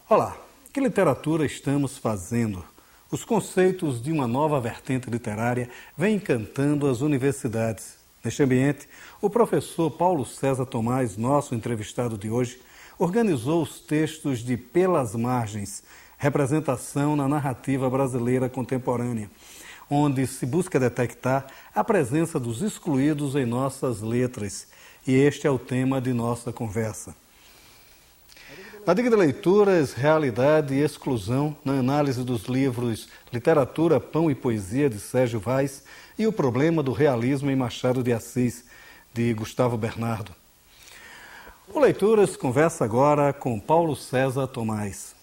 Olá, que literatura estamos fazendo? Os conceitos de uma nova vertente literária vêm encantando as universidades. Neste ambiente, o professor Paulo César Tomás, nosso entrevistado de hoje, organizou os textos de Pelas Margens, representação na narrativa brasileira contemporânea, onde se busca detectar a presença dos excluídos em nossas letras. E este é o tema de nossa conversa. Na dica de leituras, realidade e exclusão, na análise dos livros Literatura, Pão e Poesia, de Sérgio Vaz, e O Problema do Realismo em Machado de Assis, de Gustavo Bernardo. O Leituras conversa agora com Paulo César Tomás.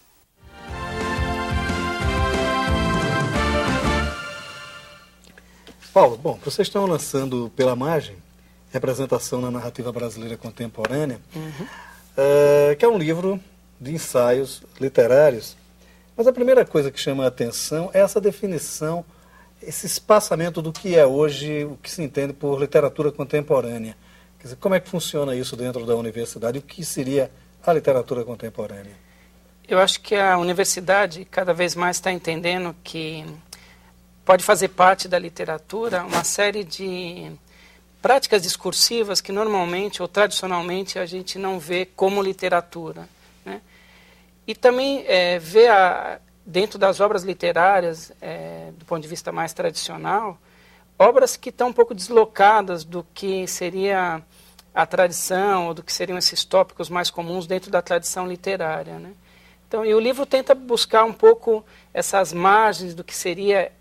Paulo, bom, vocês estão lançando Pela Margem, representação na narrativa brasileira contemporânea, que é um livro de ensaios literários. Mas a primeira coisa que chama a atenção é essa definição, esse espaçamento do que é hoje o que se entende por literatura contemporânea. Quer dizer, como é que funciona isso dentro da universidade? O que seria a literatura contemporânea? Eu acho que a universidade cada vez mais está entendendo que pode fazer parte da literatura uma série de práticas discursivas que normalmente ou tradicionalmente a gente não vê como literatura, né? E também vê dentro das obras literárias, do ponto de vista mais tradicional, obras que estão um pouco deslocadas do que seria a tradição, ou do que seriam esses tópicos mais comuns dentro da tradição literária, né? Então, e o livro tenta buscar um pouco essas margens do que seria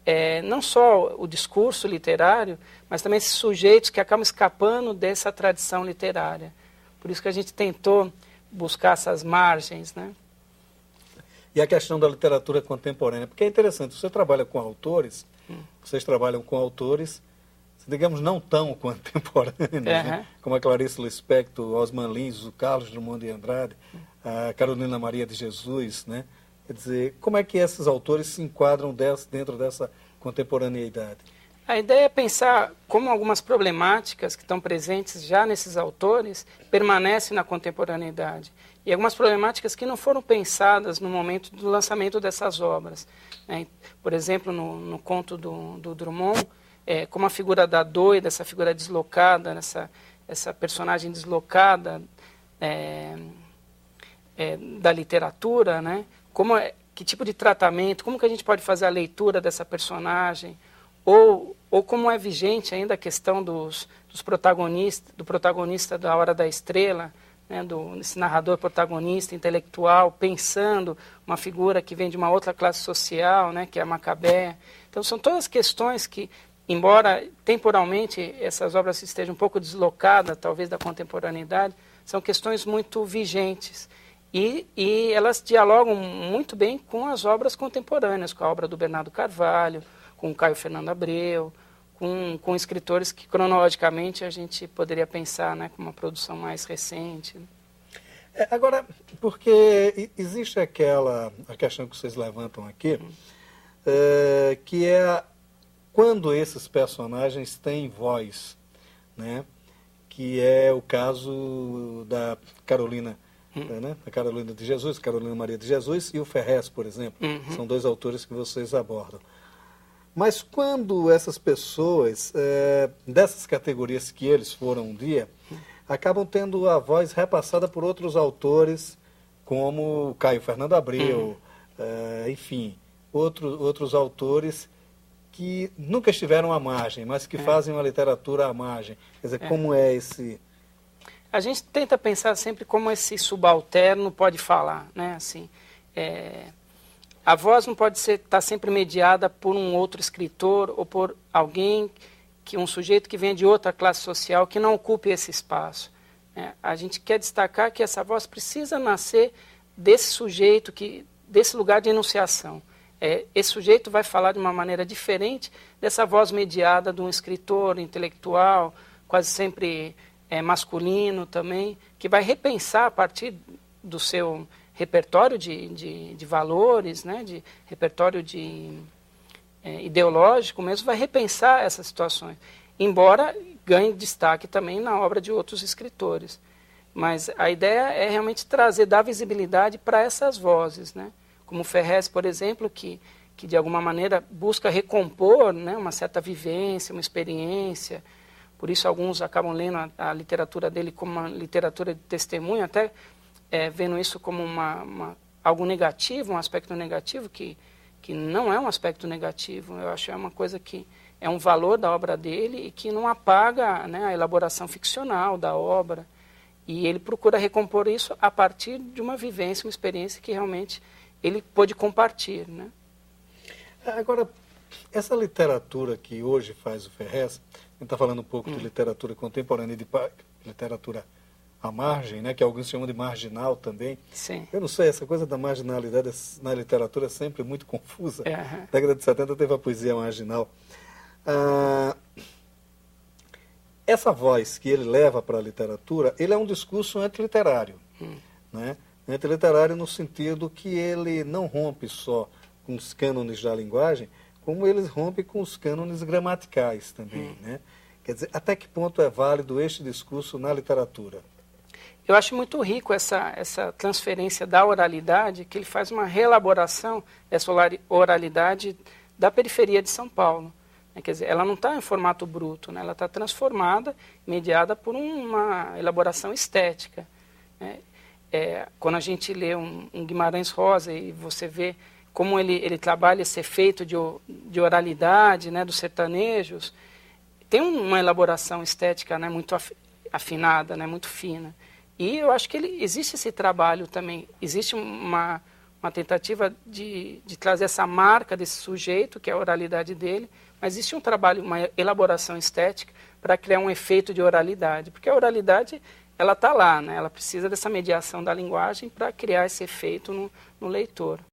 não só o discurso literário, mas também esses sujeitos que acabam escapando dessa tradição literária. Por isso que a gente tentou buscar essas margens, né? E a questão da literatura contemporânea, porque é interessante, você trabalha com autores, vocês trabalham com autores, digamos, não tão contemporâneos, né? Como a Clarice Lispector, Osman Lins, o Carlos Drummond de Andrade, a Carolina Maria de Jesus, né? Quer dizer, como é que esses autores se enquadram dentro dessa contemporaneidade? A ideia é pensar como algumas problemáticas que estão presentes já nesses autores permanecem na contemporaneidade. E algumas problemáticas que não foram pensadas no momento do lançamento dessas obras, né? Por exemplo, no conto do Drummond, como a figura da doida, essa figura deslocada, essa personagem deslocada da literatura, né? Que tipo de tratamento, como que a gente pode fazer a leitura dessa personagem, ou como é vigente ainda a questão dos protagonistas, do protagonista da Hora da Estrela, né, desse narrador protagonista, intelectual, pensando uma figura que vem de uma outra classe social, né, que é a Macabéa. Então são todas questões que, embora temporalmente essas obras estejam um pouco deslocadas, talvez, da contemporaneidade, são questões muito vigentes. E elas dialogam muito bem com as obras contemporâneas, com a obra do Bernardo Carvalho, com o Caio Fernando Abreu, com escritores que cronologicamente a gente poderia pensar, né, como uma produção mais recente. Agora, porque existe a questão que vocês levantam aqui, que é quando esses personagens têm voz, né, que é o caso da Carolina, né, a Carolina de Jesus, Carolina Maria de Jesus e o Ferrez, por exemplo. São dois autores que vocês abordam. Mas quando essas pessoas, dessas categorias que eles foram um dia, acabam tendo a voz repassada por outros autores, como Caio Fernando Abreu, enfim, outros autores que nunca estiveram à margem, mas que fazem uma literatura à margem. Quer dizer, como é esse... A gente tenta pensar sempre como esse subalterno pode falar, né? Assim, a voz não pode estar sempre mediada por um outro escritor ou por alguém, um sujeito que venha de outra classe social, que não ocupe esse espaço, né? A gente quer destacar que essa voz precisa nascer desse sujeito, desse lugar de enunciação. Esse sujeito vai falar de uma maneira diferente dessa voz mediada de um escritor intelectual, quase sempre masculino também, que vai repensar a partir do seu repertório de valores, né, de repertório ideológico mesmo, vai repensar essas situações, embora ganhe destaque também na obra de outros escritores. Mas a ideia é realmente dar visibilidade para essas vozes, né? Como o Ferrez, por exemplo, que de alguma maneira busca recompor, né, uma certa vivência, uma experiência. Por isso alguns acabam lendo a literatura dele como uma literatura de testemunho, até vendo isso como algo negativo, um aspecto negativo, que não é um aspecto negativo. Eu acho que é uma coisa que é um valor da obra dele e que não apaga, né, a elaboração ficcional da obra. E ele procura recompor isso a partir de uma vivência, uma experiência que realmente ele pôde compartilhar, né? Agora, essa literatura que hoje faz o Ferrez, a gente está falando um pouco de literatura contemporânea, de literatura à margem, né, que alguns chamam de marginal também. Sim. Eu não sei, essa coisa da marginalidade na literatura é sempre muito confusa. Uhum. Na década de 70 teve a poesia marginal. Essa voz que ele leva para a literatura, ele é um discurso antiliterário. Né? Antiliterário no sentido que ele não rompe só com os cânones da linguagem, como ele rompe com os cânones gramaticais também. Né? Quer dizer, até que ponto é válido este discurso na literatura? Eu acho muito rico essa transferência da oralidade, que ele faz uma reelaboração dessa oralidade da periferia de São Paulo. Quer dizer, ela não está em formato bruto, né? Ela está transformada, mediada por uma elaboração estética. Né? Quando a gente lê um Guimarães Rosa e você vê como ele trabalha esse efeito de oralidade, né, dos sertanejos, tem uma elaboração estética, né, muito afinada, né, muito fina. E eu acho que existe esse trabalho também, existe uma tentativa de trazer essa marca desse sujeito, que é a oralidade dele, mas existe um trabalho, uma elaboração estética para criar um efeito de oralidade, porque a oralidade ela está lá, né, ela precisa dessa mediação da linguagem para criar esse efeito no leitor.